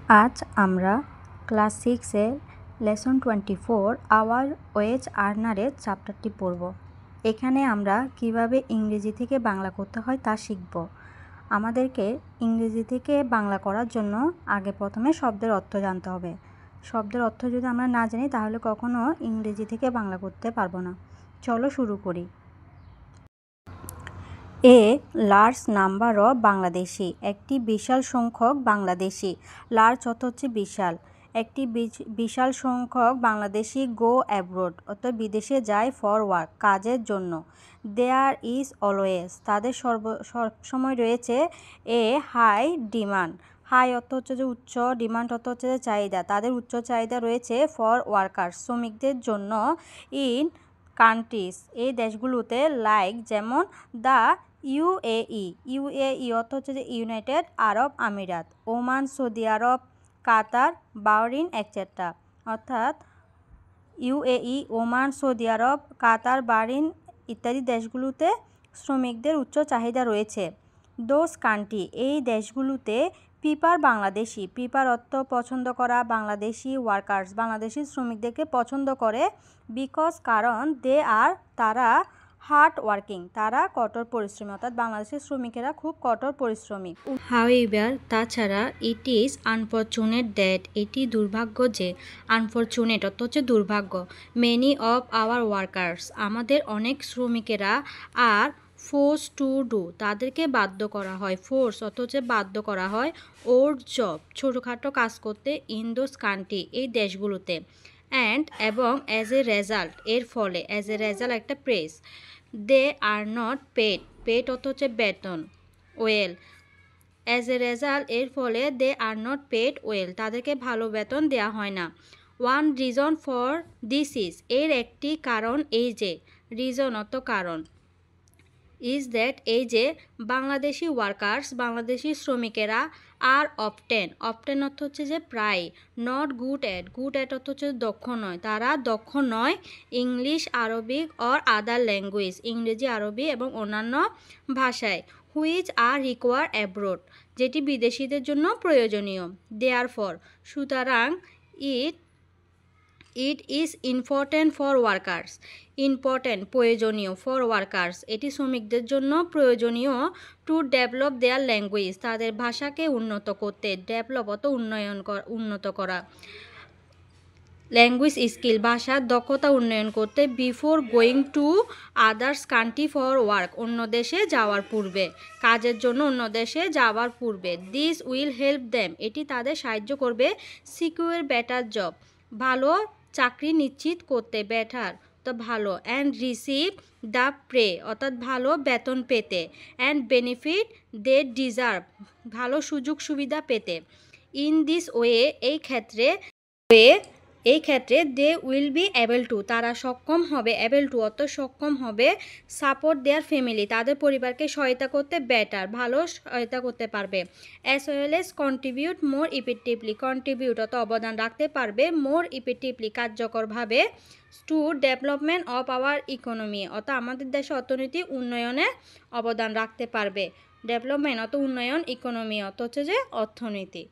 আজ আমরা class 6-এর lesson 24 hour wedge আর্নারের চ্যাপ্টারটি পড়ব। এখানে আমরা কিভাবে ইংরেজি থেকে বাংলা করতে হয় তা শিখব। আমাদেরকে ইংরেজি থেকে বাংলা করার জন্য আগে প্রথমে শব্দের অর্থ জানতে হবে। শব্দের অর্থ যদি আমরা না জানি তাহলে কখনো ইংরেজি থেকে বাংলা করতে পারবো না। চলো শুরু করি। A large number of Bangladeshi, একটি বিশাল সংখ্যক বাংলাদেশি। লার্জ অর্থ হচ্ছে বিশাল। একটি বিশাল সংখ্যক বাংলাদেশি গো অ্যাব্রোড অর্থাৎ বিদেশে যায় ফর ওয়ার্ক, কাজের জন্য। দেয়ার ইজ অলওয়েজ, তাদের সবসময় রয়েছে এ হাই ডিমান্ড। হাই অর্থ হচ্ছে যে উচ্চ, ডিমান্ড অর্থ হচ্ছে যে চাহিদা। তাদের উচ্চ চাহিদা রয়েছে ফর ওয়ার্কার্স, শ্রমিকদের জন্য। ইন কান্ট্রিজ, এই দেশগুলোতে, লাইক যেমন দ্য ইউএই। ইউএই অর্থ হচ্ছে যে ইউনাইটেড আরব আমিরাত, ওমান, সৌদি আরব, কাতার, বাহরিন এটসেট্রা। অর্থাৎ ইউএই, ওমান, সৌদি আরব, কাতার, বাহরিন ইত্যাদি দেশগুলোতে শ্রমিকদের উচ্চ চাহিদা রয়েছে। দোজ কান্ট্রি, এই দেশগুলোতে পিপার বাংলাদেশি। পিপার অর্থ পছন্দ করা, বাংলাদেশি ওয়ার্কার্স, বাংলাদেশি শ্রমিকদেরকে পছন্দ করে। বিকজ কারণ, দে আর তারা হার্ড ওয়ার্কিং, তারা কঠোর পরিশ্রমী। অর্থাৎ বাংলাদেশের শ্রমিকেরা খুব কঠোর পরিশ্রমী। হাউএভার, তাছাড়া ইট ইজ আনফরচুনেট দ্যাট, এটি দুর্ভাগ্য যে। আনফরচুনেট অর্থ হচ্ছে দুর্ভাগ্য। মেনি অফ আওয়ার ওয়ার্কার্স, আমাদের অনেক শ্রমিকেরা আর ফোর্স টু ডু, তাদেরকে বাধ্য করা হয়। ফোর্স অর্থ হচ্ছে বাধ্য করা হয়। ওর জব, ছোটোখাটো কাজ করতে। ইন দোজ কান্ট্রি, এই দেশগুলোতে। অ্যান্ড এবং অ্যাজ এ রেজাল্ট, এর ফলে। অ্যাজ এ রেজাল্ট একটা press. They are not paid, paid অর্থ হচ্ছে বেতন। ওয়েল, অ্যাজ এ রেজাল্ট, এর ফলে। They are not paid well, তাদেরকে ভালো বেতন দেওয়া হয় না। One reason for this is, এর একটি কারণ এই যে। রিজন অর্থ কারণ। ইজ দ্যাট, এই যে। বাংলাদেশি ওয়ার্কার্স, বাংলাদেশি শ্রমিকেরা। আর অফটেন, অফটেন অর্থ হচ্ছে যে প্রায়। Not good at, good at অর্থ হচ্ছে দক্ষ নয়, তারা দক্ষ নয়। English, Arabic or other language, ইংরেজি, আরবি এবং অন্যান্য ভাষায়। হুইচ আর রিকোয়ার অ্যাব্রোড, যেটি বিদেশিদের জন্য প্রয়োজনীয়। দেয়ারফর, সুতরাং। It is important for workers, important প্রয়োজনীয়। ফর ওয়ার্কার্স, এটি শ্রমিকদের জন্য প্রয়োজনীয়। টু ডেভেলপ দেয়ার ল্যাঙ্গুয়েজ, তাদের ভাষাকে উন্নত করতে। ডেভেলপ অত উন্নত করা। ল্যাঙ্গুয়েজ স্কিল, ভাষার দক্ষতা উন্নয়ন করতে। Before going to others country for work, অন্য দেশে যাওয়ার পূর্বে, কাজের জন্য অন্য দেশে যাওয়ার পূর্বে। দিস উইল হেল্প দেম, এটি তাদের সাহায্য করবে। সিকিউর বেটার জব, ভালো চাকরি নিশ্চিত করতে। বেটার তো ভালো। অ্যান্ড রিসিভ দ্য প্রে, অর্থাৎ ভালো বেতন পেতে। অ্যান্ড বেনিফিট দে ডিজার্ভ, ভালো সুযোগ সুবিধা পেতে। ইন দিস ওয়ে, এই ক্ষেত্রে they will be able to, তারা সক্ষম হবে। এবল টু অর্থ সক্ষম হবে। সাপোর্ট দেয়ার ফ্যামিলি, তাদের পরিবারকে সহায়তা করতে। বেটার, ভালো সহায়তা করতে পারবে। As well as contribute more effectively, contribute অর্থ অবদান রাখতে পারবে। মোর ইফেক্টিভলি কার্যকরভাবে। To development of our economy, অর্থাৎ আমাদের দেশের অর্থনীতি উন্নয়নে অবদান রাখতে পারবে। ডেভেলপমেন্ট অর্থ উন্নয়ন, ইকোনমি অর্থ হচ্ছে যে অর্থনীতি।